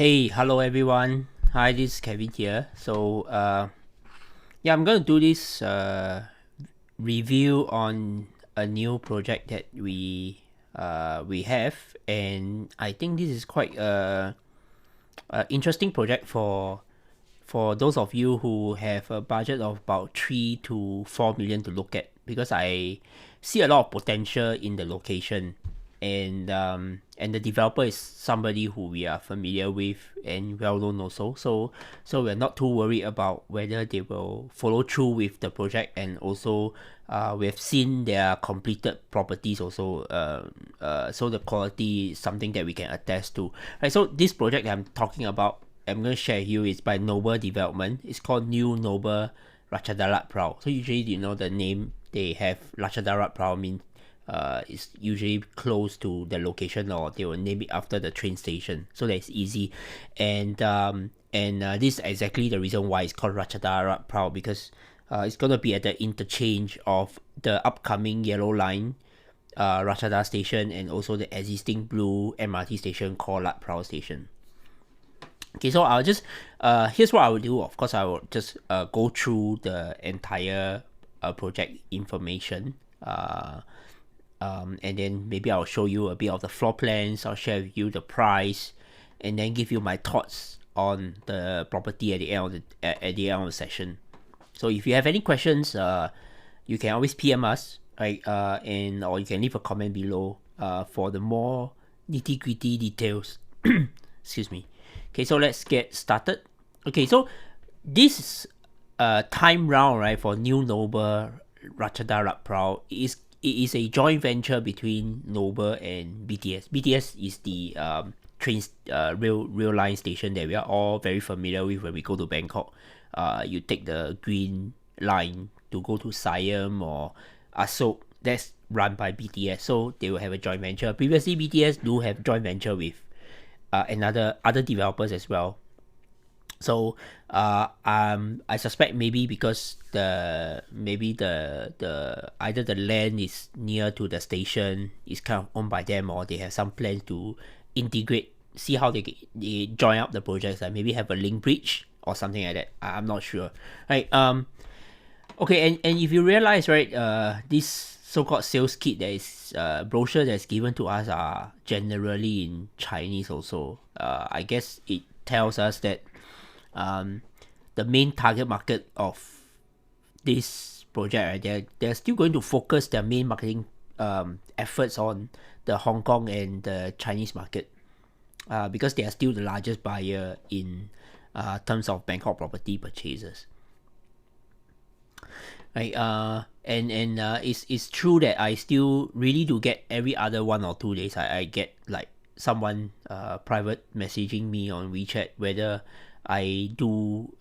Hey, hello everyone. Hi, this is Kevin here. I'm gonna do this review on a new project that we have, and I think this is quite a interesting project for those of you who have a budget of about 3 to 4 million to look at, because I see a lot of potential in the location, and the developer is somebody who we are familiar with and well known also. So we're not too worried about whether they will follow through with the project, and also we have seen their completed properties also. So the quality is something that we can attest to. Right. So this project that I'm talking about, I'm going to share with you, is by Noble Development. It's called New Noble Ratchada-Lat Phrao. So usually, you know, the name they have, Ratchada-Lat Phrao, means is usually close to the location, or they will name it after the train station, so that it's easy. And this is exactly the reason why it's called Ratchada-Lat Phrao, because it's going to be at the interchange of the upcoming yellow line Ratchada station, and also the existing blue MRT station called Ladprao station. Okay, so I'll just here's what I will do. Of course, I will just go through the entire project information, and then maybe I'll show you a bit of the floor plans. I'll share with you the price, and then give you my thoughts on the property at the end of the session. So if you have any questions, you can always PM us, right? And or you can leave a comment below for the more nitty gritty details. Excuse me. Okay, so let's get started. Okay, so this time round, right, for New Noble Ratchada-Lat Phrao, it is a joint venture between Noble and BTS. BTS is the rail line station that we are all very familiar with when we go to Bangkok. You take the green line to go to Siam or Asok. That's run by BTS, so they will have a joint venture. Previously, BTS do have joint venture with other developers as well. So I suspect maybe because the either the land is near to the station, is kind of owned by them, or they have some plans to integrate, see how they join up the projects, like maybe have a link bridge or something like that. I'm not sure. Right. Okay, and if you realize, right, this so-called sales kit that is brochure that's given to us are generally in Chinese also. I guess it tells us that the main target market of this project, right, they're still going to focus their main marketing efforts on the Hong Kong and the Chinese market, because they are still the largest buyer in terms of Bangkok property purchases. Right, and it's true that I still really do get every other 1 or 2 days, I get like someone private messaging me on WeChat whether I do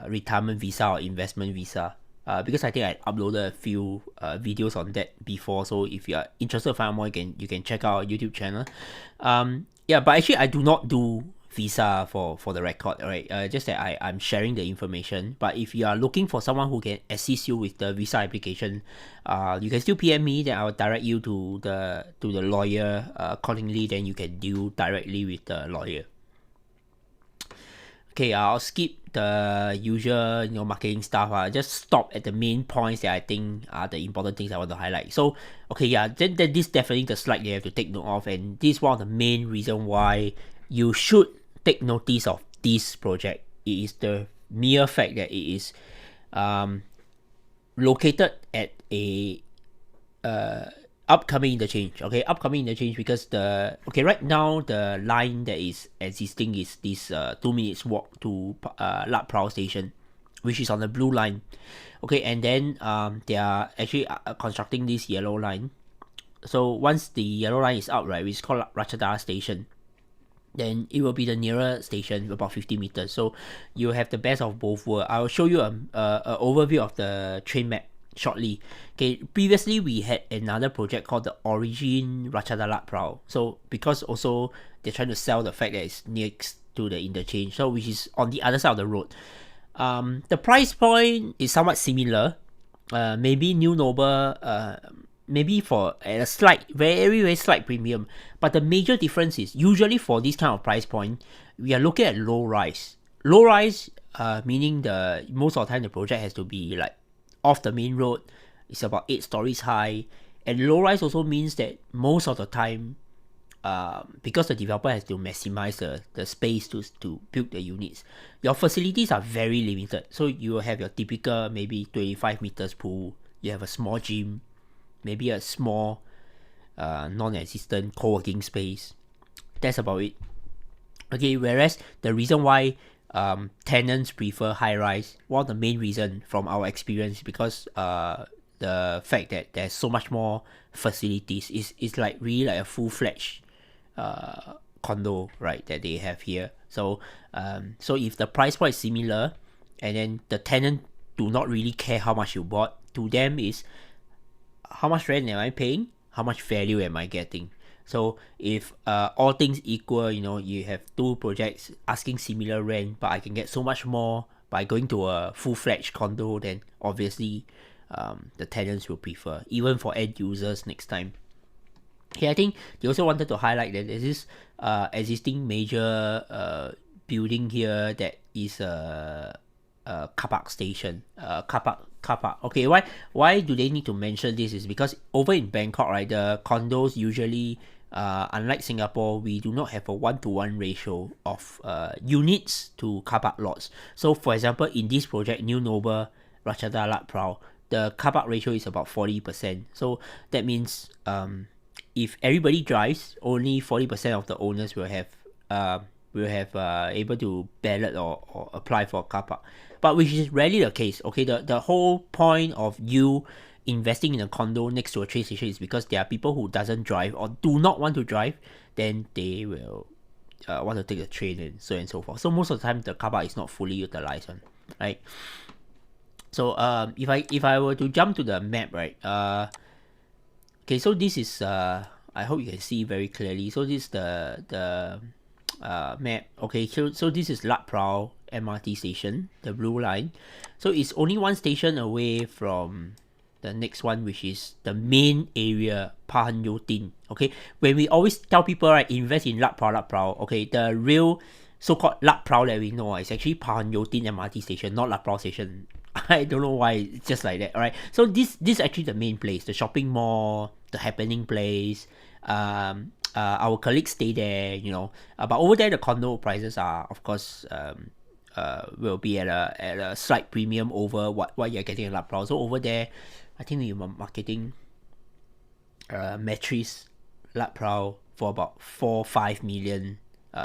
retirement visa or investment visa, because I think I uploaded a few videos on that before. So if you are interested to find out more, you can check out our YouTube channel. Yeah, but actually I do not do visa for the record, right? Just that I'm sharing the information. But if you are looking for someone who can assist you with the visa application, you can still PM me, then I'll direct you to the lawyer accordingly. Then you can deal directly with the lawyer. Okay, I'll skip the usual marketing stuff. Just stop at the main points that I think are the important things I want to highlight. So okay, yeah, then this definitely the slide you have to take note of, and this is one of the main reason why you should take notice of this project. It is the mere fact that it is located at a upcoming interchange. Okay, upcoming interchange, because right now the line that is existing is this 2 minutes walk to Ladprao station, which is on the blue line. Okay, and then they are actually constructing this yellow line. So once the yellow line is out, right, which is called Ratchada station, then it will be the nearer station, about 50 meters. So you have the best of both worlds. I will show you a overview of the train map shortly. Okay, previously we had another project called the Origin Ratchada-Lat Phrao. So because also they're trying to sell the fact that it's next to the interchange, so which is on the other side of the road. The price point is somewhat similar. Maybe New Noble maybe for at a slight, very very slight premium. But the major difference is usually for this kind of price point, we are looking at low rise. Low rise, meaning the most of the time the project has to be like off the main road. It's about 8 stories high, and low rise also means that most of the time, because the developer has to maximize the space to build the units, your facilities are very limited. So you will have your typical maybe 25 meters pool, you have a small gym, maybe a small non-existent co-working space. That's about it. Okay, whereas the reason why tenants prefer high-rise, one of the main reason from our experience, because the fact that there's so much more facilities, is like really like a full-fledged condo, right, that they have here. So so if the price point is similar, and then the tenant do not really care how much you bought, to them is how much rent am I paying, how much value am I getting. So if all things equal, you have two projects asking similar rent, but I can get so much more by going to a full-fledged condo, then obviously the tenants will prefer, even for end users next time. Okay, I think they also wanted to highlight that there's this existing major building here that is a car park station. Car park. Okay, why do they need to mention this? Is because over in Bangkok, right, the condos usually, unlike Singapore, we do not have a 1-to-1 ratio of units to car park lots. So for example, in this project, New Noble Ratchada-Lat Phrao, the car park ratio is about 40%. So that means if everybody drives, only 40% of the owners will have able to ballot or apply for a car park, but which is rarely the case. Okay, the whole point of you investing in a condo next to a train station is because there are people who doesn't drive or do not want to drive, then they will want to take a train and so on and so forth. So most of the time the car park is not fully utilized one, right? So if I were to jump to the map, right, okay, so this is I hope you can see very clearly. So this is the map. Okay, so this is Ladprao MRT station, the blue line. So it's only one station away from the next one, which is the main area, Pahan Yotin. Okay, when we always tell people, right, invest in Ladprao, okay, the real so-called Ladprao that we know is actually Pahan Yotin MRT station, not Ladprao station. I don't know why it's just like that. Alright, so this is actually the main place, the shopping mall, the happening place. Our colleagues stay there, but over there the condo prices are, of course, will be at a slight premium over what you're getting in Ladprao. So over there, I think we were marketing mattress Ladprao for about 4-5 million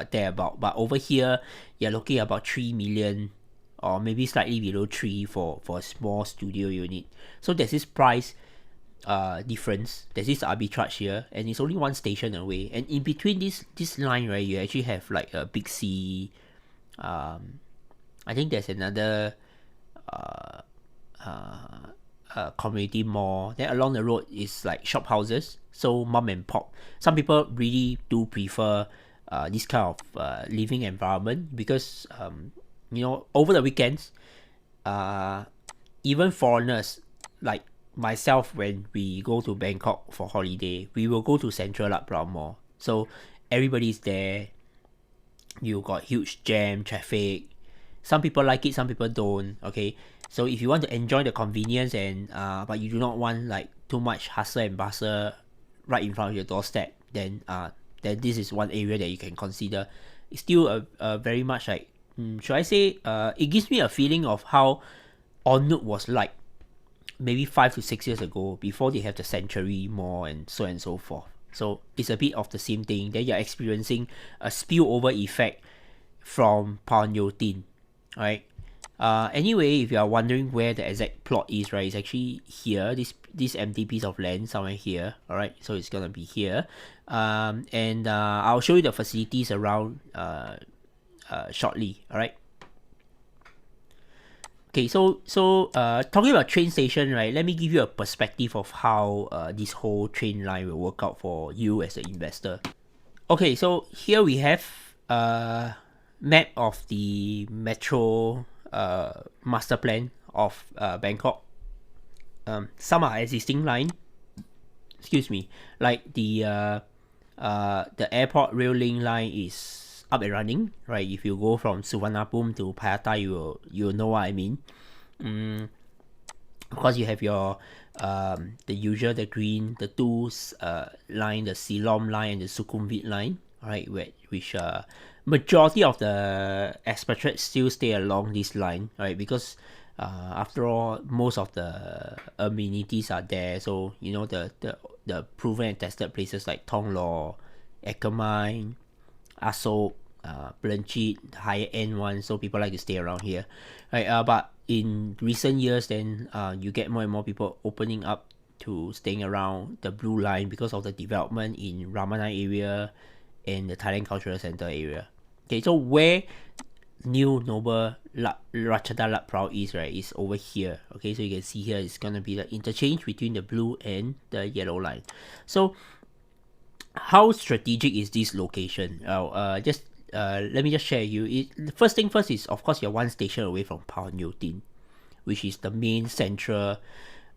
thereabout, but over here you're looking at about 3 million or maybe slightly below 3 for a small studio unit. So there's this price difference, there's this arbitrage here, and it's only one station away, and in between this line, right, you actually have like a Big C. I think there's another community mall. Then along the road is like shop houses, so mom and pop. Some people really do prefer this kind of living environment because over the weekends, even foreigners like myself, when we go to Bangkok for holiday, we will go to Central Ladprao Mall. So everybody's there. You got huge jam traffic. Some people like it, some people don't. Okay, so if you want to enjoy the convenience and but you do not want like too much hustle and bustle right in front of your doorstep, then this is one area that you can consider. It's still a very much like, should I say, it gives me a feeling of how Onwood was like maybe 5 to 6 years ago, before they have the Century Mall and so forth. So it's a bit of the same thing. Then you're experiencing a spillover effect from Pahan Yotin, right? Anyway, if you are wondering where the exact plot is, right, it's actually here, this empty piece of land somewhere here. Alright, so it's gonna be here. And I'll show you the facilities around shortly. Alright. Okay, so talking about train station, right, let me give you a perspective of how this whole train line will work out for you as an investor. Okay, so here we have a map of the metro master plan of Bangkok. Some are existing line, excuse me, like the airport rail link line is up and running, right? If you go from Suvarnabhumi to Payatai, you'll know what I mean. Of course, you have your the usual, the green, the two line, the Silom line and the Sukhumvit line, right? Which majority of the expatriates still stay along this line, right? Because after all, most of the amenities are there. So you know the proven and tested places like Tonglo, Ekermine, Asok, Blanchit, higher end ones, so people like to stay around here, right? But in recent years, then you get more and more people opening up to staying around the blue line because of the development in Ramanai area and the Thailand Cultural Center area. Okay, so where New Noble Ratchada-Lat Phrao is, right, is over here. Okay, so you can see here it's gonna be the interchange between the blue and the yellow line. So how strategic is this location? Let me just share you. The first thing first is, of course, you're one station away from Phraonyotin, which is the main central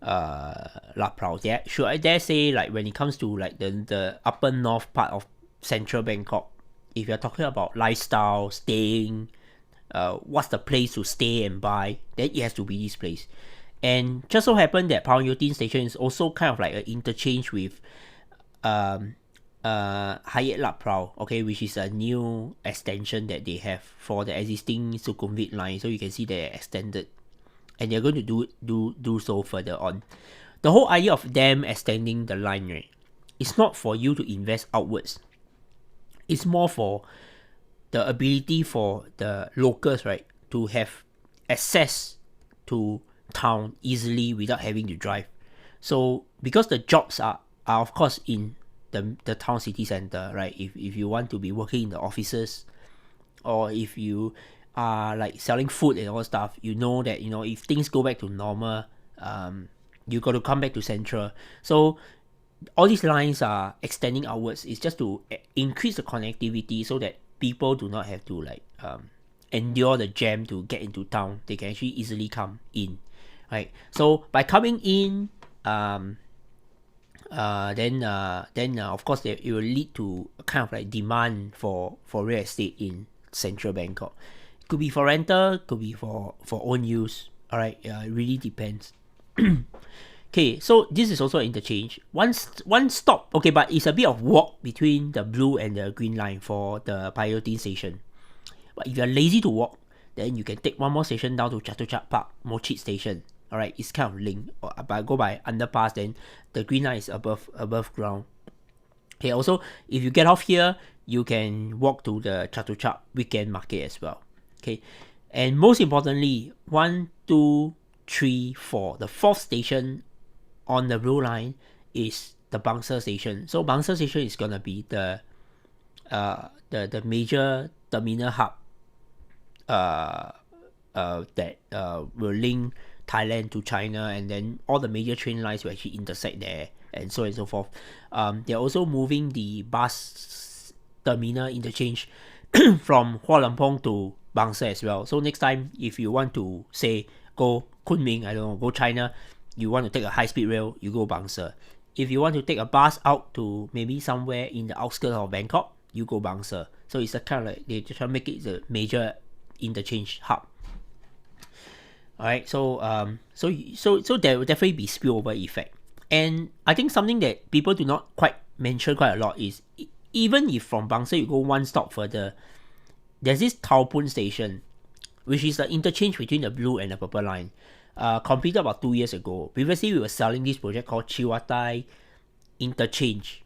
Ladprao. Should I dare say, like when it comes to like the upper north part of central Bangkok, if you're talking about lifestyle, staying, what's the place to stay and buy, then it has to be this place. And just so happened that Phraonyotin station is also kind of like an interchange with Hyatt Ladprao, okay, which is a new extension that they have for the existing Sukhumvit line. So you can see they're extended, and they're going to do so further on. The whole idea of them extending the line, right, it's not for you to invest outwards. It's more for the ability for the locals, right, to have access to town easily without having to drive. So because the jobs are of course in the town city center, right? If you want to be working in the offices, or if you are like selling food and all stuff, you know that, you know, if things go back to normal, you got to come back to central. So all these lines are extending outwards. It's just to increase the connectivity so that people do not have to like endure the jam to get into town. They can actually easily come in, right? So by coming in, then of course it will lead to a kind of like demand for real estate in central Bangkok. Could be for rental, could be for own use. All right, it really depends. Okay, so this is also an interchange. One stop, okay, but it's a bit of walk between the blue and the green line for the Phraonyotin station. But if you're lazy to walk, then you can take one more station down to Chatuchak Park, Mochit station. Alright, it's kind of linked. But go by underpass, then the green line is above ground. Okay, also, if you get off here, you can walk to the Chatuchak weekend market as well. Okay, and most importantly, 1, 2, 3, 4. The fourth station on the blue line is the Bangsar station. So Bangsar station is gonna be the major terminal hub that will link Thailand to China, and then all the major train lines will actually intersect there, and so on and so forth. They're also moving the bus terminal interchange from Kuala Lumpur to Bangsar as well. So next time, if you want to say go Kunming, I don't know, go China, you want to take a high-speed rail, you go Bangsar. If you want to take a bus out to maybe somewhere in the outskirts of Bangkok, you go Bangsar. So it's a kind of like they just try to make it the major interchange hub. Alright, so there will definitely be spillover effect. And I think something that people do not quite mention quite a lot is, even if from Bangsar you go one stop further, there's this Thao Pun station, which is the interchange between the blue and the purple line. Completed about 2 years ago. Previously, we were selling this project called Chiwatai Interchange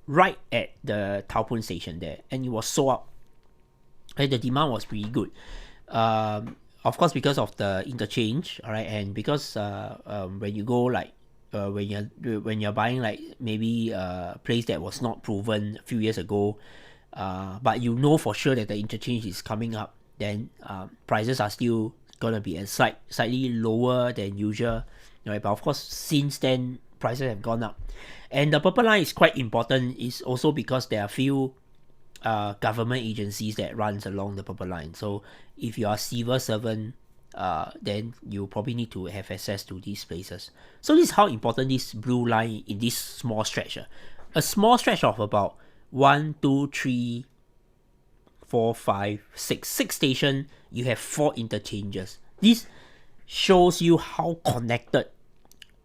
right at the Thao Pun station there, and it was sold out. And the demand was pretty good. Of course, because of the interchange, alright, and because when you go like when you're buying like maybe a place that was not proven a few years ago, but you know for sure that the interchange is coming up, then prices are still gonna be slightly lower than usual, right? But of course, since then prices have gone up, and the purple line is quite important. Is also because there are few government agencies that runs along the purple line. So if you are a civil servant, then you probably need to have access to these places. So this is how important this blue line in this small stretch. A small stretch of about 1, 2, 3, 4, 5, 6 stations. You have 4 interchanges. This shows you how connected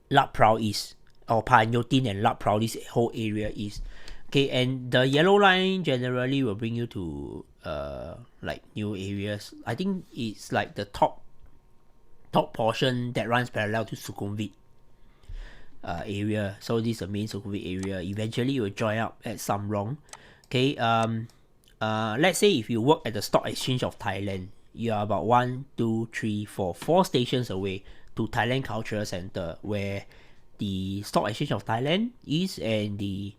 Ladprao is, or Panotin and Ladprao, this whole area is. Okay, and the yellow line generally will bring you to like new areas. I think it's like the top portion that runs parallel to Sukhumvit area. So this is the main Sukhumvit area. Eventually it will join up at Samrong. Okay, let's say if you work at the Stock Exchange of Thailand, you are about 1, 2, 3, 4 stations away to Thailand Cultural Center, where the Stock Exchange of Thailand is and the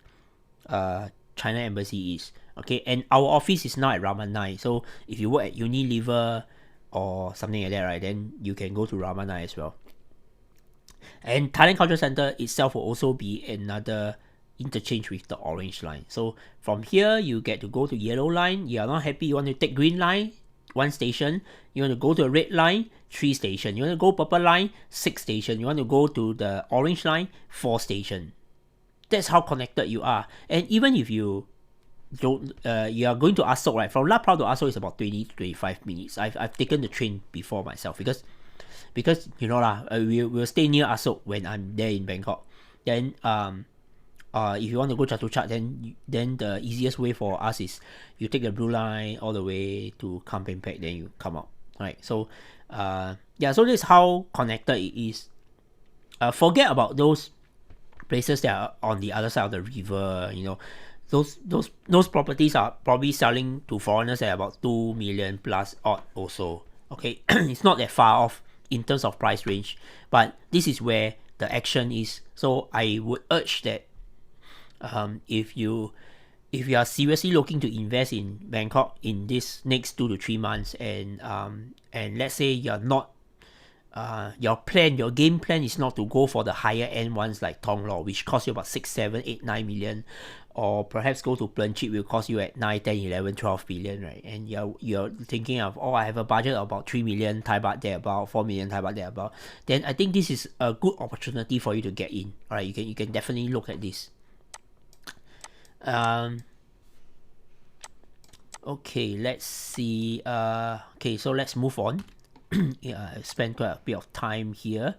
China Embassy is. Okay, and our office is now at Ramanai. So if you work at Unilever or something like that, right, then you can go to Ramanai as well. And Thailand Cultural Center itself will also be another interchange with the orange line. So from here, you get to go to yellow line. You are not happy, you want to take green line, 1 station. You want to go to a red line, 3 station. You want to go purple line, 6 station. You want to go to the orange line, 4 station. That's how connected you are. And even if you don't, you are going to Asok, right? From Ladprao to Asok is about 20 to 25 minutes. I've taken the train before myself because you know lah, we'll stay near Asok when I'm there in Bangkok. Then if you want to go Chatuchak, then the easiest way for us is you take the blue line all the way to Kampeng, then you come out, right? So yeah, so this is how connected it is. Forget about those places that are on the other side of the river. You know, those properties are probably selling to foreigners at about 2 million plus odd also. Okay, it's not that far off in terms of price range, but this is where the action is. So I would urge that if you are seriously looking to invest in Bangkok in this next 2 to 3 months, and let's say you're not your game plan is not to go for the higher end ones like Thong Lo, which cost you about 6, 7, 8, 9 million, or perhaps go to Planchit will cost you at 9, 10, 11, 12 billion, right? And you're thinking of, I have a budget of about 3 million Thai baht there, about 4 million Thai baht there, about, then I think this is a good opportunity for you to get in. All right, you can definitely look at this. Okay, let's see. Okay, so let's move on. Yeah, I spent quite a bit of time here.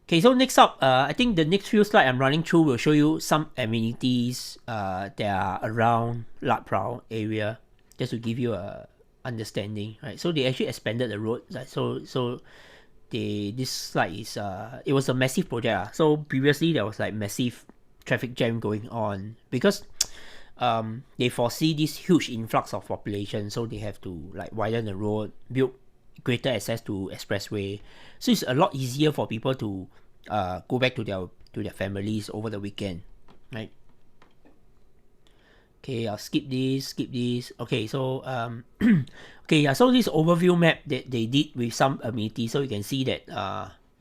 Okay, so next up, I think the next few slides I'm running through will show you some amenities that are around Ladprao area, just to give you a understanding, right? So they actually expanded the road. So this slide is it was a massive project. So previously there was like massive traffic jam going on because they foresee this huge influx of population, so they have to like widen the road, build greater access to expressway, so it's a lot easier for people to go back to their families over the weekend, right? Okay, I'll skip this. Okay, so okay, yeah, so this overview map that they did with some amenities, so you can see that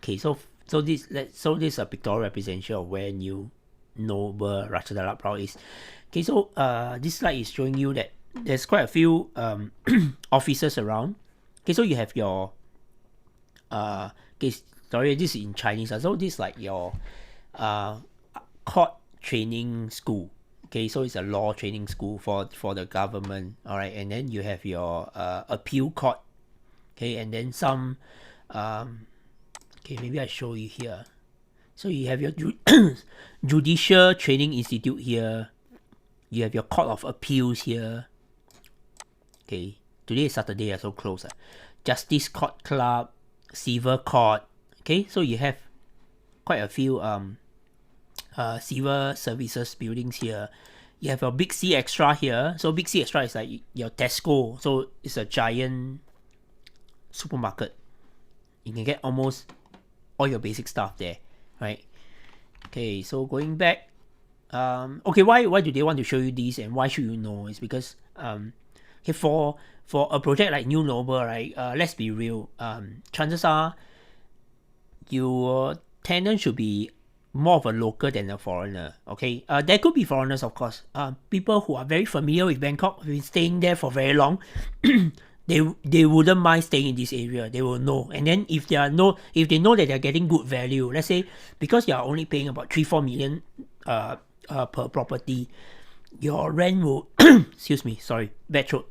okay, so this is a pictorial representation of where Nue Ratchada-Lat Phrao is. Okay, so this slide is showing you that there's quite a few offices around. Okay, so you have your okay, sorry, this is in Chinese. So this is like your court training school. Okay, so it's a law training school for the government. All right, and then you have your appeal court. Okay, and then some okay, maybe I show you here. So you have your judicial training institute here. You have your court of appeals here. Okay, today is Saturday, so close. Justice Court Club, Civil Court. Okay, so you have quite a few civil services buildings here. You have a Big C Extra here. So Big C Extra is like your Tesco. So it's a giant supermarket. You can get almost all your basic stuff there, right? Okay, so going back, okay, why do they want to show you these, and why should you know? It's because okay, for a project like New Noble, right? Let's be real. Chances are your tenant should be more of a local than a foreigner. Okay, there could be foreigners, of course. People who are very familiar with Bangkok, who've been staying there for very long. they wouldn't mind staying in this area. They will know. And then if they know that they're getting good value, let's say because you're only paying about 3-4 million per property, your rent will excuse me, sorry, bad throat.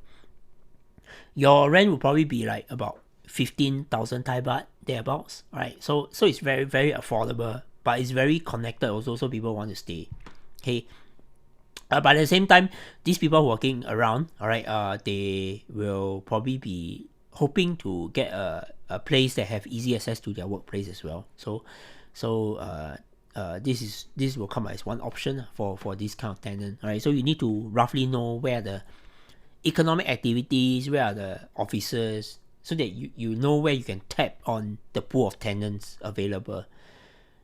Your rent will probably be like about 15,000 Thai baht thereabouts, right? So it's very very affordable, but it's very connected also, so people want to stay. Okay. But at the same time, these people working around, all right, they will probably be hoping to get a place that have easy access to their workplace as well. So this will come as one option for this kind of tenant, all right. So you need to roughly know where the economic activities, where are the offices, so that you know where you can tap on the pool of tenants available.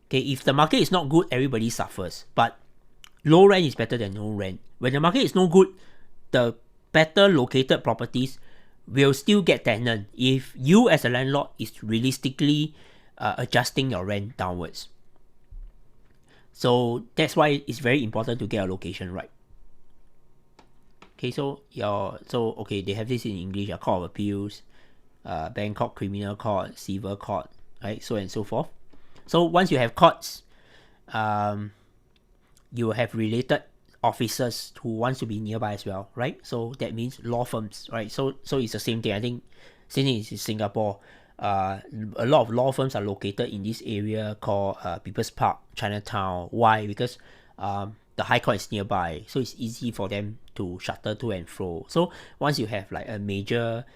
Okay, if the market is not good, everybody suffers. But low rent is better than no rent. When the market is no good, the better located properties will still get tenant if you as a landlord is realistically adjusting your rent downwards. So that's why it's very important to get a location right. Okay, so okay, they have this in English, Court of Appeals, Bangkok Criminal Court, Civil Court, right, so and so forth. So once you have courts, you will have related officers who wants to be nearby as well, right? So that means law firms, right? So it's the same thing. I think same thing is in Singapore. A lot of law firms are located in this area called People's Park, Chinatown. Why? Because the High Court is nearby, so it's easy for them to shuttle to and fro. So once you have like a major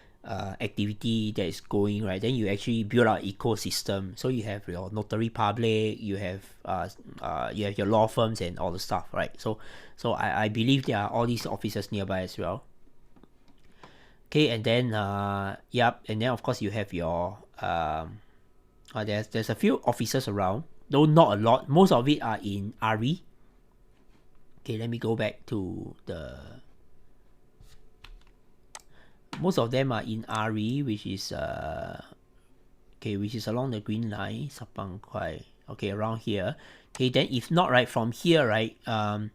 activity that is going, right, then you actually build out an ecosystem. So you have your notary public, you have your law firms and all the stuff, right? So I believe there are all these offices nearby as well. Okay, and then and then of course you have your there's a few offices around, though not a lot. Most of it are in RE. Okay, let me go back to most of them are in RE, which is along the Green Line, Sapang Kwai. Okay, around here. Okay, then if not, right, from here, right, there are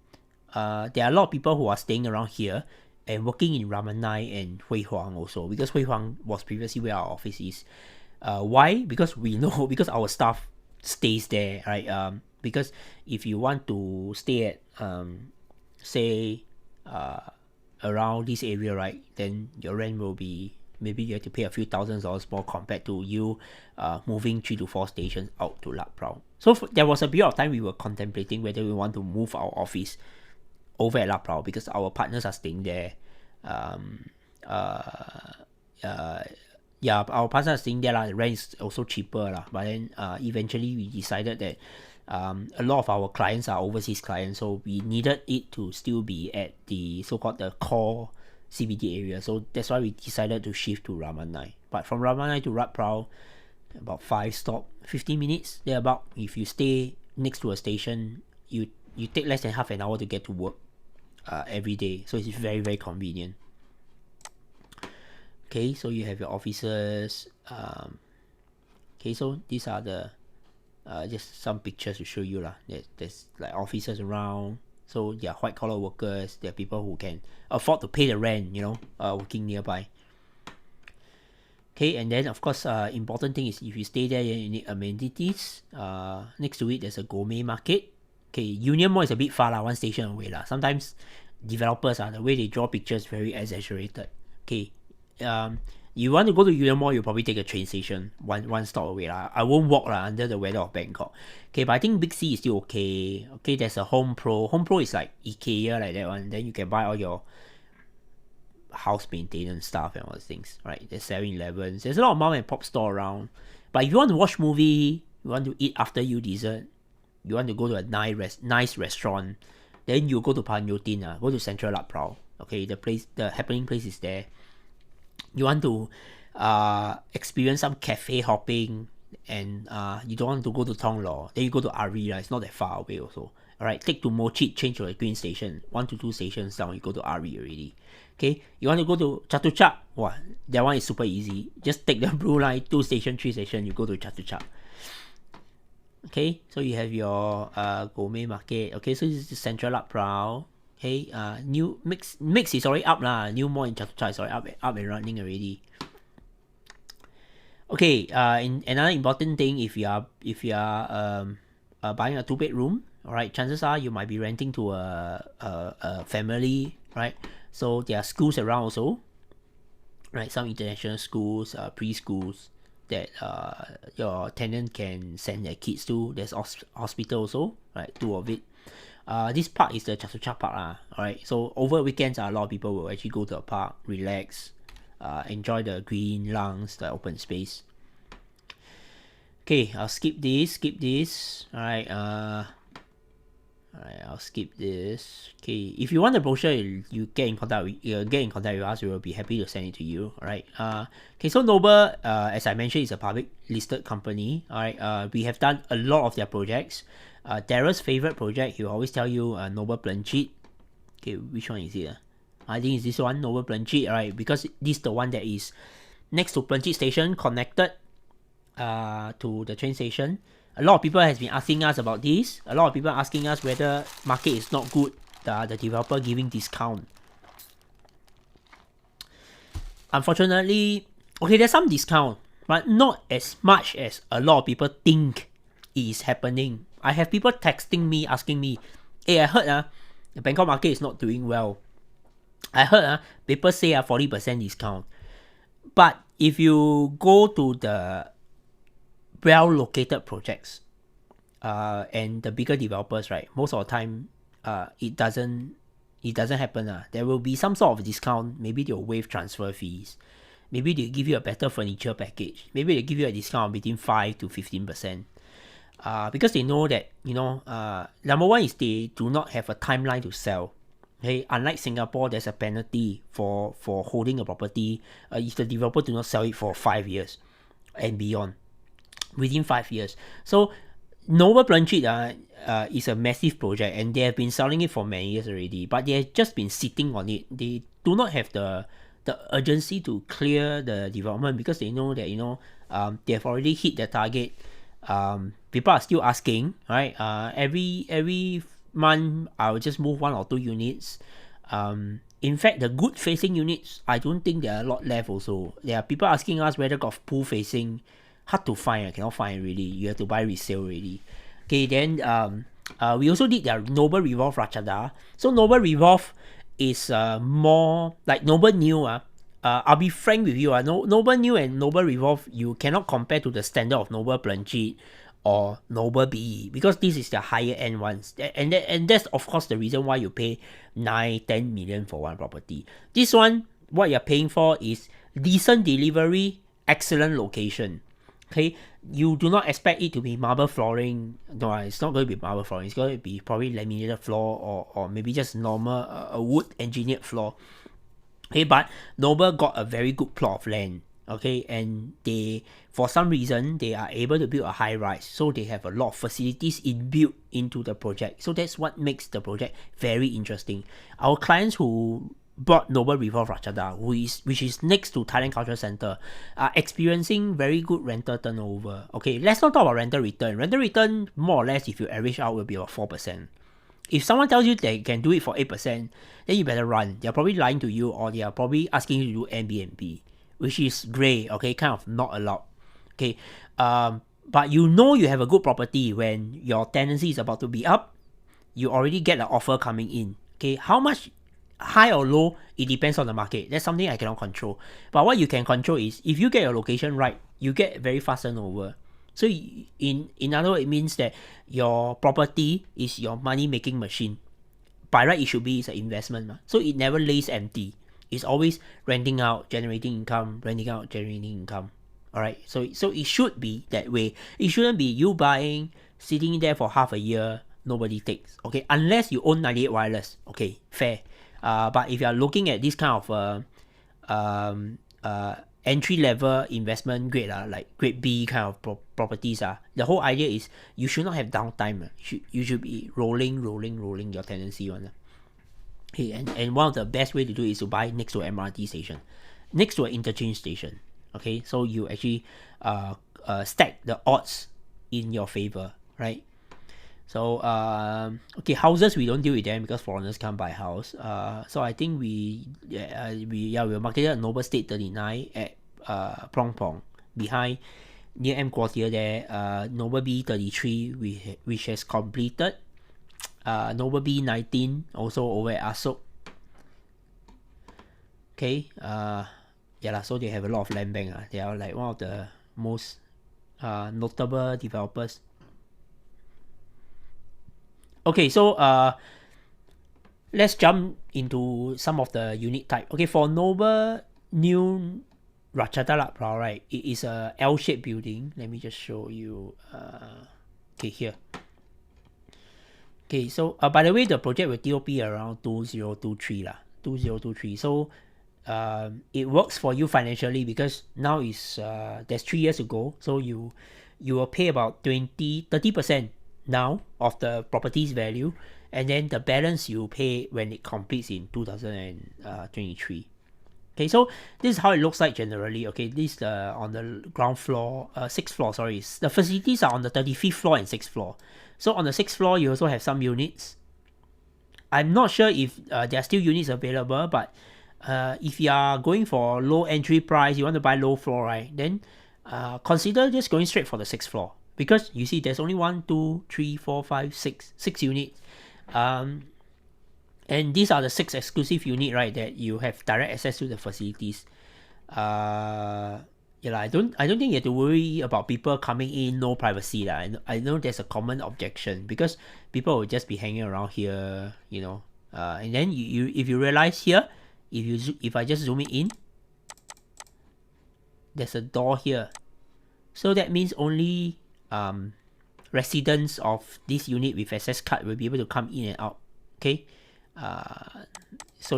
a lot of people who are staying around here and working in Ramanai and Hui Huang also, because Hui Huang was previously where our office is. Why? Because we know, because our staff stays there, right? Because if you want to stay at say around this area, right, then your rent will be, maybe you have to pay a few $1,000s more compared to you moving 3 to 4 stations out to Ladprao. So there was a period of time we were contemplating whether we want to move our office over at Ladprao, because our partners are staying there. Our partners are staying there, the rent is also cheaper, but then eventually we decided that a lot of our clients are overseas clients, so we needed it to still be at the so-called the core CBD area. So that's why we decided to shift to Ramanai. But from Ramanai to Ladprao, about 5 stop, 15 minutes thereabout. If you stay next to a station, you take less than half an hour to get to work every day. So it's very very convenient. Okay, so you have your offices. Okay, so these are the just some pictures to show you lah. There's like officers around, so they are white collar workers. They are people who can afford to pay the rent, working nearby. Okay, and then of course, important thing is if you stay there, you need amenities. Next to it, there's a gourmet market. Okay, Union Mall is a bit far lah, 1 station away lah. Sometimes developers the way they draw pictures very exaggerated. Okay, you want to go to Union Mall, you probably take a train station one stop away lah. I won't walk lah under the weather of Bangkok. Okay, but I think Big C is still okay. Okay, there's a Home Pro. Home Pro is like IKEA like that one. Then you can buy all your house maintenance stuff and all those things, right? There's 7-Elevens. There's a lot of mom and pop store around. But if you want to watch movie, you want to eat after you dessert, you want to go to a nice restaurant, then you go to Panyotin, go to Central Ladprao. Okay, the happening place is there. You want to experience some cafe hopping, and you don't want to go to Thong Lo, then you go to Ari, it's not that far away also. Alright, take to Mochit, change to the Green Station, 1 to 2 stations down, you go to Ari already. Okay, you want to go to Chatuchak, that one is super easy. Just take the Blue Line, 2 station, 3 station, you go to Chatuchak. Okay, so you have your gourmet market. Okay, so this is Central Ladprao. Okay, new mix is already up lah. New mall in Chatuchak is already up and running already. Okay, in another important thing, if you are buying a 2 bedroom, all right, chances are you might be renting to a family, right? So there are schools around also, right? Some international schools, preschools that your tenant can send their kids to. There's hospital also, right? Two of it. This park is the Chatuchak Park lah. Alright, so over weekends, a lot of people will actually go to the park, relax, enjoy the green lungs, the open space. Okay, I'll skip this. Alright, I'll skip this. Okay, if you want the brochure, you get in contact with us. We will be happy to send it to you. Alright. Okay, so Noble, as I mentioned, is a public listed company. Alright. We have done a lot of their projects. Darrell's favorite project, he'll always tell you Noble Planchit. Okay, which one is it? I think it's this one, Noble Planchit. Alright, because this is the one that is next to Planchit station, connected to the train station. A lot of people has been asking us about this. A lot of people asking us whether market is not good. The developer giving discount. Unfortunately, okay, there's some discount, but not as much as a lot of people think is happening. I have people texting me asking me, hey, I heard the Bangkok market is not doing well. I heard people say 40% discount. But if you go to the well located projects and the bigger developers, right, most of the time it doesn't happen. There will be some sort of discount. Maybe they'll waive transfer fees, maybe they'll give you a better furniture package, maybe they'll give you a discount between 5 to 15%, because they know that, number one is they do not have a timeline to sell. Okay, unlike Singapore, there's a penalty for holding a property if the developer do not sell it for 5 years and beyond. Within 5 years. So Noble Planchit is a massive project, and they have been selling it for many years already, but they have just been sitting on it. They do not have the urgency to clear the development because they know that they have already hit their target. People are still asking, right? Every month I'll just move 1 or 2 units. In fact, the good facing units, I don't think there are a lot left also. There are people asking us whether got pool facing. Hard to find. I cannot find really. You have to buy resale already. Okay, then we also did their Noble Revolve Ratchada. So Noble Revolve is more like Noble New. I'll be frank with you. Noble New and Noble Revolve, you cannot compare to the standard of Noble Planchit or Noble BE, because this is the higher end ones. And that's of course the reason why you pay 9-10 million for one property. This one, what you're paying for is decent delivery, excellent location. Okay, you do not expect it to be marble flooring. No, it's not going to be marble flooring. It's going to be probably laminated floor or maybe just normal wood engineered floor. Okay, but Noble got a very good plot of land. Okay, and they, for some reason, they are able to build a high rise, so they have a lot of facilities inbuilt into the project. So that's what makes the project very interesting. Our clients who bought Noble Revolve Ratchada, which is next to Thailand Cultural Center, are experiencing very good rental turnover. Okay, let's not talk about rental return. Rental return, more or less, if you average out, will be about 4%. If someone tells you they can do it for 8%, then you better run. They're probably lying to you, or they are probably asking you to do Airbnb, which is grey, okay, kind of not allowed. Okay, but you have a good property when your tenancy is about to be up. You already get an offer coming in. Okay, how much high or low, it depends on the market. That's something I cannot control. But what you can control is, if you get your location right, you get very fast turnover. So in other words, it means that your property is your money making machine. By right, it should be, it's an investment. So it never lays empty. It's always renting out, generating income, renting out, generating income. Alright, so it should be that way. It shouldn't be you buying, sitting there for half a year, nobody takes. Okay, unless you own 98 Wireless. Okay, fair. But if you are looking at this kind of entry level investment grade, like grade B kind of properties, the whole idea is you should not have downtime. You should be rolling your tenancy one. Okay, and one of the best way to do it is to buy next to an MRT station, next to an interchange station. Okay, so you actually stack the odds in your favor, right? So okay, houses we don't deal with them because foreigners can't buy house. So I think we marketed a Noble State 39 at Prong Pong. behind near M Quartier there, Noble B33 which has completed, Noble B19 also over at Asok. Okay, yeah lah, so they have a lot of land bank. They are like one of the most notable developers. Okay, so let's jump into some of the unit type. Okay, for Noble Nue Ratchada-Lat Phrao, right? It is a L-shaped building. Let me just show you. Okay, here. Okay, so by the way, the project will TOP around 2023 lah. 2023. So it works for you financially because now is there's 3 years ago. So you will pay about 30% now of the property's value, and then the balance you pay when it completes in 2023. Okay, so this is how it looks like generally. Okay, this is on the ground floor, 6th floor, sorry. The facilities are on the 35th floor and 6th floor. So on the 6th floor, you also have some units. I'm not sure if there are still units available, but if you are going for low entry price, you want to buy low floor, right? Then consider just going straight for the 6th floor. Because you see, there's only 1, 2, 3, 4, 5, 6 units. And these are the 6 exclusive unit, right, that you have direct access to the facilities. Yeah, I don't think you have to worry about people coming in, no privacy. I know there's a common objection because people will just be hanging around here, you know. And then if you realize here, if I just zoom it in, there's a door here. So that means only residents of this unit with access card will be able to come in and out. Okay. So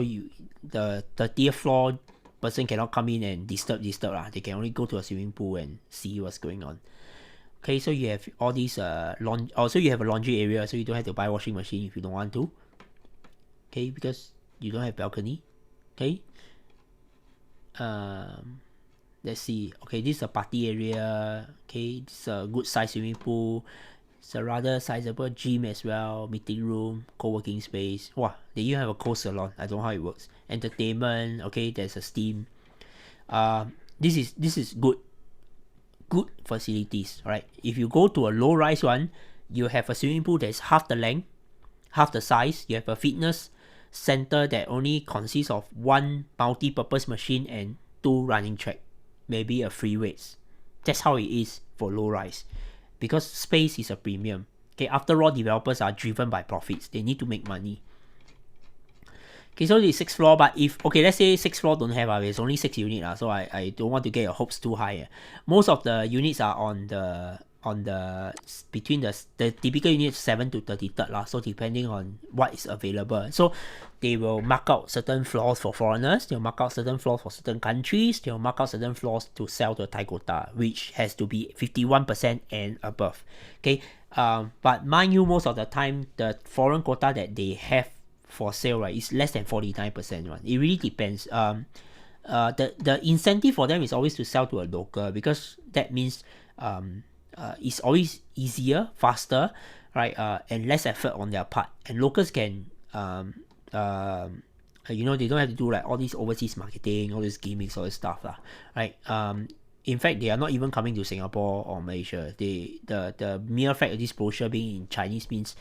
the 30th floor person cannot come in and disturb lah. They can only go to a swimming pool and see what's going on. Okay, so you have all these also you have a laundry area, so you don't have to buy washing machine if you don't want to. Okay, because you don't have balcony. Okay. Let's see. Okay, this is a party area. Okay, this is a good size swimming pool. It's a rather sizable gym as well, meeting room, co-working space. Wow, they even have a co-salon. I don't know how it works. Entertainment, okay, there's a steam. This is good facilities, right? If you go to a low-rise one, you have a swimming pool that's half the length, half the size. You have a fitness center that only consists of 1 multi-purpose machine and 2 running track, maybe a free weights. That's how it is for low-rise. Because space is a premium. Okay, after all, developers are driven by profits. They need to make money. Okay, so the 6th floor, but let's say 6th floor don't have, there's only 6 units, so I don't want to get your hopes too high. Most of the units are on the between the typical units 7 to 33rd, so depending on what is available. So they will mark out certain floors for foreigners, they'll mark out certain floors for certain countries, they'll mark out certain floors to sell to a Thai quota, which has to be 51% and above. Okay, but mind you, most of the time the foreign quota that they have for sale, right, is less than 49%. Right? It really depends. The incentive for them is always to sell to a local, because that means it's always easier, faster, right, and less effort on their part. And locals can, they don't have to do like all these overseas marketing, all these gimmicks, all this stuff, right? In fact, they are not even coming to Singapore or Malaysia. The mere fact of this brochure being in Chinese means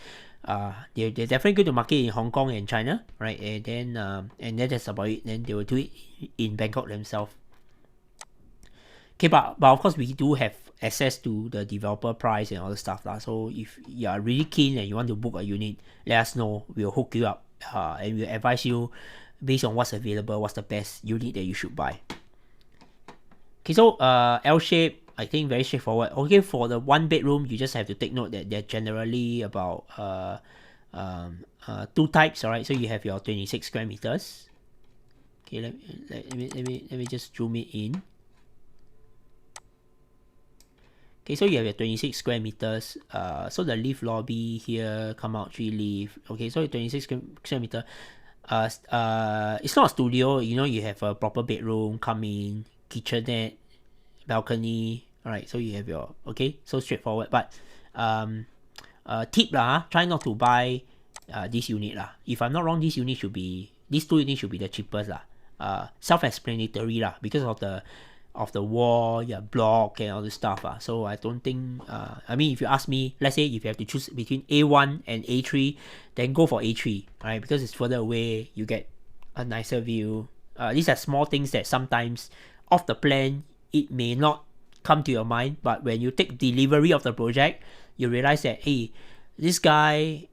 they're definitely going to market in Hong Kong and China, right? And then that's about it. Then they will do it in Bangkok themselves. Okay, but of course we do have access to the developer price and all the stuff, so if you are really keen and you want to book a unit, let us know. We'll hook you up and we'll advise you based on what's available, what's the best unit that you should buy. Okay, so L shape, I think very straightforward. Okay, for the 1 bedroom, you just have to take note that they're generally about 2 types. Alright, so you have your 26 square meters. Okay, let me just zoom it in. Okay, so you have your 26 square meters. So the lift lobby here, come out 3 lift. Okay, so 26 square meter. It's not a studio. You have a proper bedroom, come in, kitchenette, balcony. Alright, so you have your, okay, so straightforward. But tip try not to buy this unit If I'm not wrong, these 2 units should be the cheapest Self-explanatory because of the of the wall, your block and all this stuff. So I don't think I mean if you ask me, let's say if you have to choose between A1 and A3, then go for A3, right? Because it's further away, you get a nicer view. These are small things that sometimes off the plan it may not come to your mind, but when you take delivery of the project, you realize that hey, this guy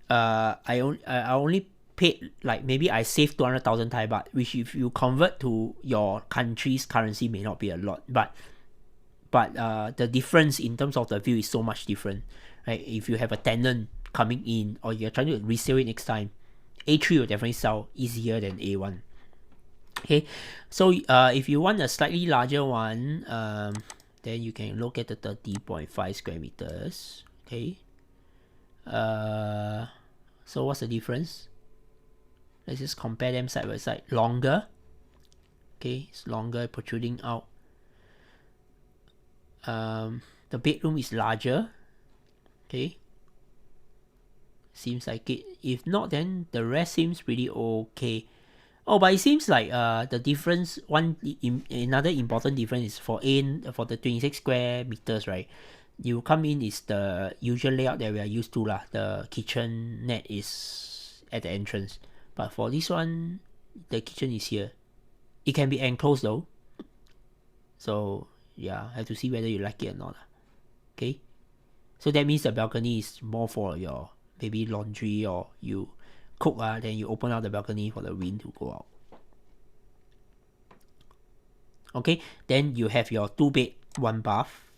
I only paid, like maybe I saved 200,000 Thai baht, which if you convert to your country's currency may not be a lot, but the difference in terms of the view is so much different, right? If you have a tenant coming in or you're trying to resell it next time, A3 will definitely sell easier than A1. Okay, so if you want a slightly larger one, then you can look at the 30.5 square meters. Okay, so what's the difference? Let's just compare them side by side. Longer, okay, it's longer, protruding out. The bedroom is larger. Okay, seems like it. If not, then the rest seems pretty okay. Oh, but it seems like the difference, another important difference is for the 26 square meters, right? You come in is the usual layout that we are used to lah. The kitchen net is at the entrance, but for this one, the kitchen is here. It can be enclosed though, so yeah, have to see whether you like it or not. Okay, so that means the balcony is more for your maybe laundry or you cook, then you open up the balcony for the wind to go out. Okay, then you have your 2 bed 1 bath.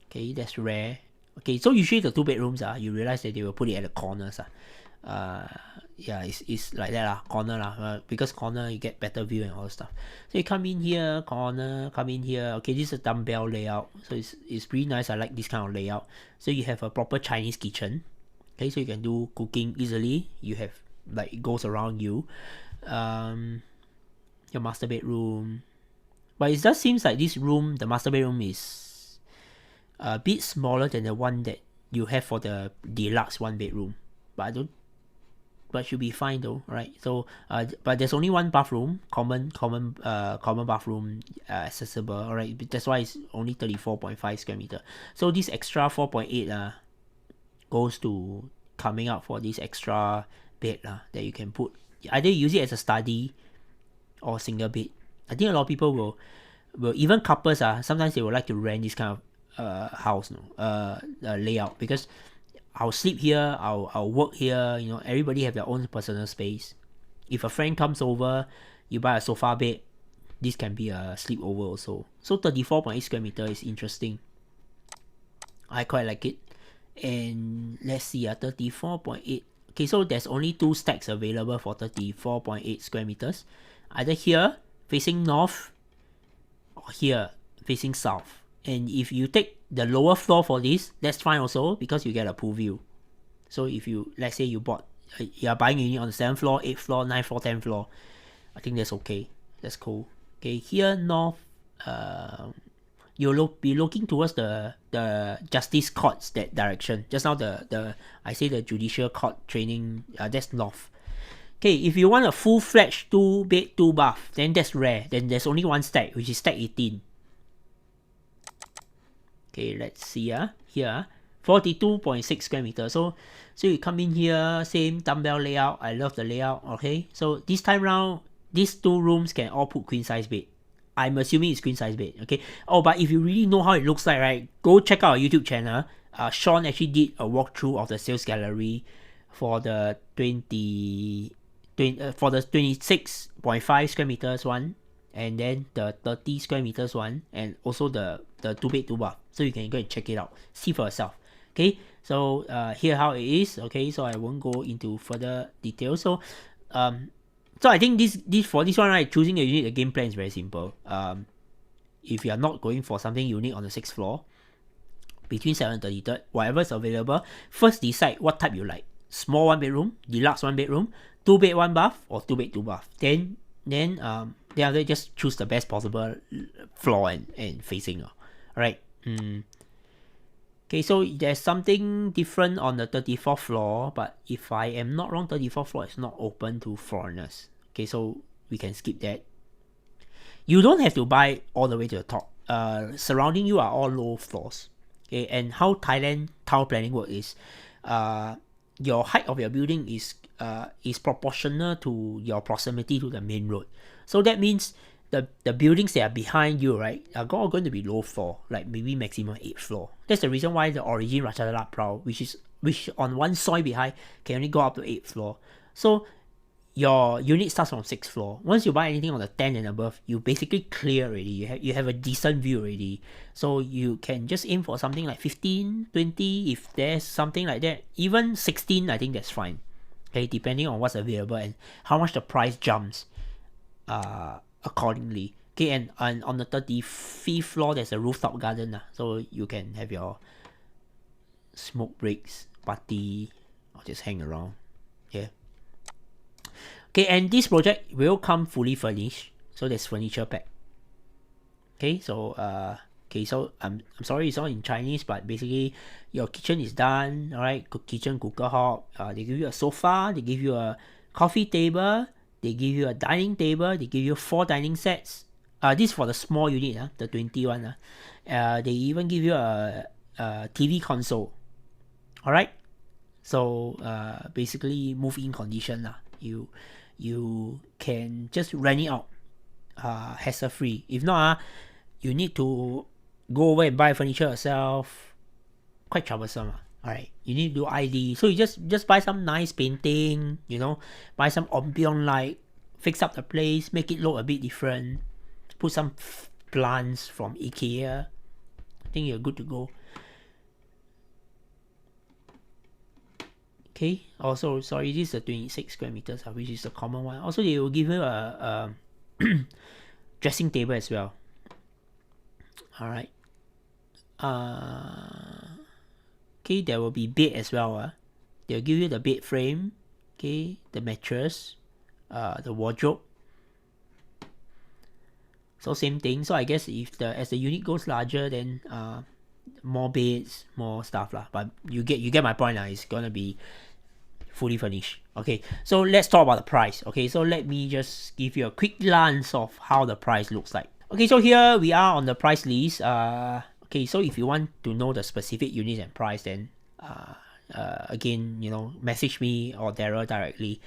Okay, that's rare. Okay, so usually the 2 bedrooms you realize that they will put it at the corners. Yeah, it's like that corner because corner you get better view and all stuff. So you come in here, corner, come in here. Okay, this is a dumbbell layout, so it's pretty nice. I like this kind of layout. So you have a proper Chinese kitchen. Okay, so you can do cooking easily. You have like it goes around you. Your master bedroom, but it just seems like this room, the master bedroom, is a bit smaller than the one that you have for the deluxe 1 bedroom. But should be fine though, right? So but there's only 1 bathroom, common bathroom accessible. Alright, that's why it's only 34.5 square meter. So this extra 4.8 goes to coming up for this extra bed that you can put. Either use it as a study or single bed. I think a lot of people will even couples sometimes they would like to rent this kind of house layout, because I'll sleep here, I'll work here, everybody have their own personal space. If a friend comes over, you buy a sofa bed, this can be a sleepover also. So 34.8 square meter is interesting. I quite like it. And let's see, 34.8. Okay, so there's only 2 stacks available for 34.8 square meters. Either here, facing north, or here, facing south. And if you take the lower floor for this, that's fine also, because you get a pool view. So if you, let's say you are buying a unit on the 7th floor, 8th floor, 9th floor, 10th floor, I think that's okay. That's cool. Okay, here north, you'll be looking towards the justice courts, that direction. Just now I say the judicial court training, that's north. Okay, if you want a full-fledged 2 bed 2 bath, then that's rare. Then there's only 1 stack, which is stack 18. Okay, let's see here 42.6 square meters. So you come in here, same dumbbell layout. I love the layout. Okay, so this time round, these 2 rooms can all put queen size bed. I'm assuming it's queen size bed. Okay. Oh, but if you really know how it looks like, right, go check out our YouTube channel. Sean actually did a walkthrough of the sales gallery for the 26.5 square meters one, and then the 30 square meters one, and also the 2 bed 2 bath. So you can go and check it out, see for yourself. Okay, so here how it is. Okay, so I won't go into further details. So I think this for this one, right, choosing a unit, the game plan is very simple. If you are not going for something unique on the 6th floor, between 7th and 33rd, whatever is available, first decide what type you like. Small 1 bedroom, deluxe 1 bedroom, 2 bed 1 bath, or 2 bed 2 bath. Then after just choose the best possible floor and facing. Alright. Okay, so there's something different on the 34th floor, but if I am not wrong, 34th floor is not open to foreigners. Okay, so we can skip that. You don't have to buy all the way to the top. Surrounding you are all low floors. Okay, and how Thailand town planning work is, your height of your building is proportional to your proximity to the main road. So that means the buildings that are behind you, right, are all going to be low floor, like maybe maximum 8th floor. That's the reason why the origin Ratchada-Lat Phrao, which on one soi behind can only go up to 8th floor. So your unit starts from 6th floor. Once you buy anything on the 10 and above, you basically clear already. You have a decent view already. So you can just aim for something like 15, 20, if there's something like that. Even 16, I think that's fine. Okay, depending on what's available and how much the price jumps accordingly. Okay, and on the 35th floor, there's a rooftop garden. So you can have your smoke breaks, party, or just hang around. Yeah. Okay, and this project will come fully furnished, so there's furniture pack. Okay, so I'm sorry it's all in Chinese, but basically your kitchen is done. All right, kitchen, cooker hob. They give you a sofa, they give you a coffee table, they give you a dining table, they give you 4 dining sets. This for the small unit, the 21. They even give you a TV console. All right, so basically move-in condition. You can just rent it out hassle free. If not, you need to go over and buy furniture yourself. Quite troublesome. Alright, you need to do ID. So you just buy some nice painting, buy some ambient light, fix up the place, make it look a bit different, put some plants from IKEA. I think you're good to go. Okay, also, sorry, this is a 26 square meters, which is a common one. Also, they will give you a dressing table as well. Alright. Okay, there will be bed as well. They'll give you the bed frame, okay, the mattress, the wardrobe. So same thing. So I guess as the unit goes larger, then more beds, more stuff lah. But you get my point lah. It's gonna be fully furnished. Okay, so let's talk about the price. Okay, so let me just give you a quick glance of how the price looks like. Okay, so here we are on the price list. Okay, so if you want to know the specific units and price, then again, message me or Daryl directly.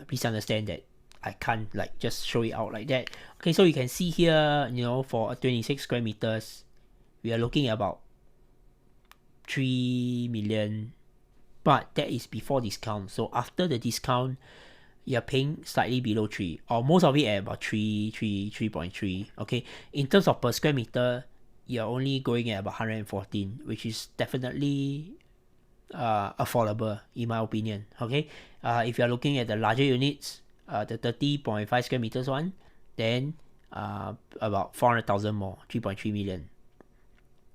Please understand that I can't just show it out like that. Okay, so you can see here, for a 26 square meters, we are looking at about 3 million, but that is before discount. So after the discount, you're paying slightly below 3, or most of it at about 3.3. Okay, in terms of per square meter, you're only going at about 114, which is definitely affordable in my opinion. Okay, if you're looking at the larger units, the 30.5 square meters one, then about 400,000 more, 3.3 million.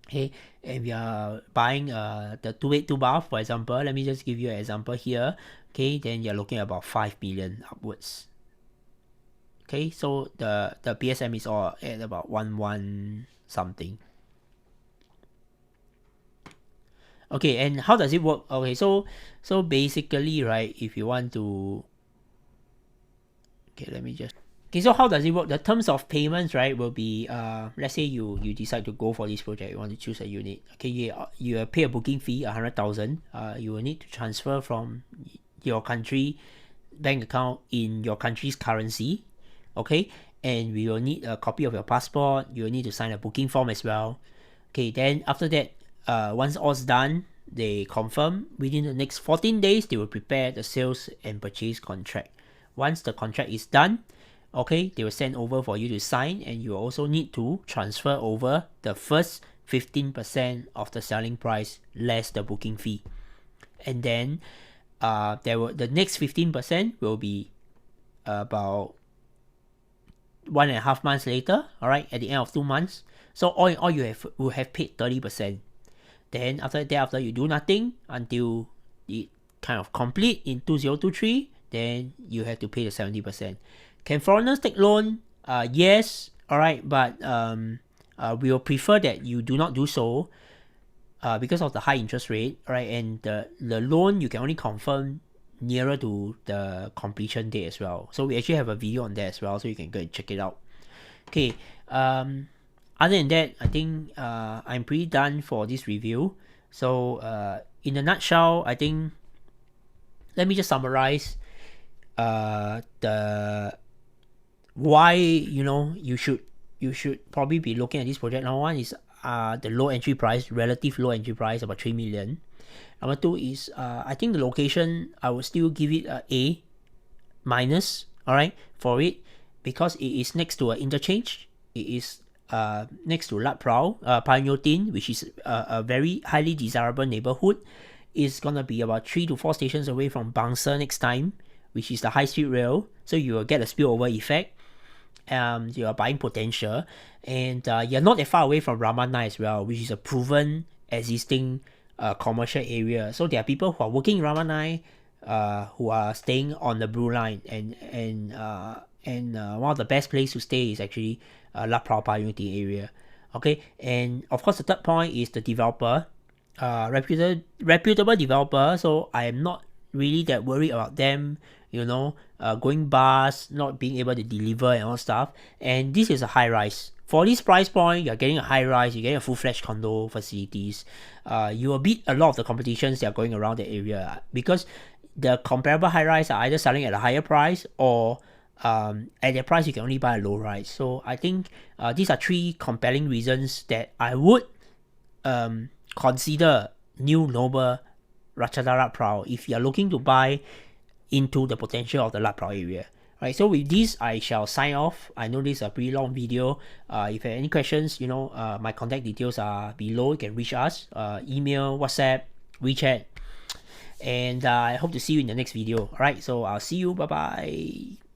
Okay, and we are buying the 2 bath, for example. Let me just give you an example here. Okay, then you're looking at about 5 million upwards. Okay, so the PSM is all at about 1 something. Okay, and how does it work? Okay, so basically, right, if you want to, okay, let me just. Okay, so how does it work? The terms of payments, right, will be, let's say you decide to go for this project, you want to choose a unit. Okay, you pay a booking fee, 100,000. You will need to transfer from your country bank account in your country's currency. Okay, and we will need a copy of your passport. You will need to sign a booking form as well. Okay, then after that, once all's done, they confirm within the next 14 days, they will prepare the sales and purchase contract. Once the contract is done, okay, they will send over for you to sign, and you also need to transfer over the first 15% of the selling price less the booking fee. And then the next 15% will be about 1.5 months later, alright, at the end of 2 months. So all in all, you will have paid 30%. Then after you do nothing until it kind of complete in 2023, then you have to pay the 70%. Can foreigners take loan? Yes, alright, but we will prefer that you do not do so because of the high interest rate, right? And the loan you can only confirm nearer to the completion date as well. So we actually have a video on that as well, so you can go and check it out. Okay. Other than that, I think I'm pretty done for this review. So in a nutshell, I think let me just summarize the why you should probably be looking at this project. Number one is the low entry price, relative low entry price, about 3 million. Number two is I think the location, I would still give it A minus, all right, for it, because it is next to an interchange. It is next to Ladprao, Pioneer Tin, which is a very highly desirable neighborhood. It's gonna be about 3 to 4 stations away from Bangsar next time, which is the high speed rail. So you will get a spillover effect. Your buying potential, and you're not that far away from Ramanai as well, which is a proven existing commercial area. So there are people who are working in Ramanai, who are staying on the Blue Line, and one of the best place to stay is actually Ladprao Pioneer area. Okay, and of course the third point is the developer, reputable developer. So I am not really that worried about them, going bust, not being able to deliver and all stuff. And this is a high rise. For this price point, you're getting a high rise, you're getting a full-fledged condo facilities. You will beat a lot of the competitions that are going around the area, because the comparable high rise are either selling at a higher price, or at their price you can only buy a low rise. So I think these are three compelling reasons that I would consider new Noble Ratchada-Lat Phrao if you are looking to buy into the potential of the Ladprao area. Right, so with this, I shall sign off. I know this is a pretty long video. If you have any questions, my contact details are below. You can reach us, email, WhatsApp, WeChat, and I hope to see you in the next video. Alright, so I'll see you. Bye bye.